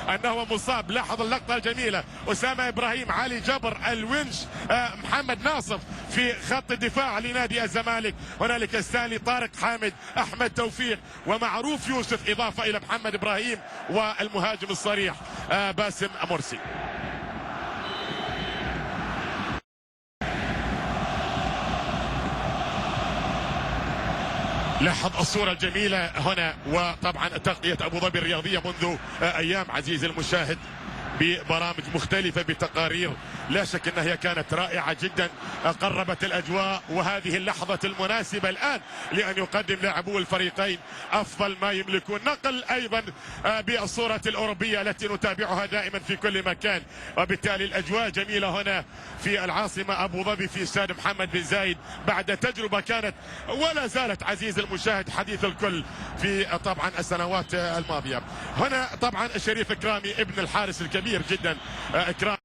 انه مصاب. لاحظ اللقطه الجميله، اسامه ابراهيم، علي جبر، الونش، محمد ناصف في خط الدفاع لنادي الزمالك. هنالك ستانلي، طارق حامد، احمد توفيق، ومعروف يوسف، اضافه الى محمد ابراهيم والمهاجم الصريح باسم مرسي. لاحظ الصورة الجميلة هنا، وطبعا تغطية أبو ظبي الرياضية منذ أيام عزيزي المشاهد ببرامج مختلفة بتقارير، لا شك أنها هي كانت رائعة جدا، قربت الأجواء، وهذه اللحظة المناسبة الآن لأن يقدم لاعبو الفريقين أفضل ما يملكون. نقل أيضا بالصورة الأوروبية التي نتابعها دائما في كل مكان، وبالتالي الأجواء جميلة هنا في العاصمة أبو ظبي في استاد محمد بن زايد بعد تجربة كانت ولا زالت عزيز المشاهد حديث الكل في طبعا السنوات الماضية. هنا طبعا شريف إكرامي ابن الحارس الكبير جدا إكرامي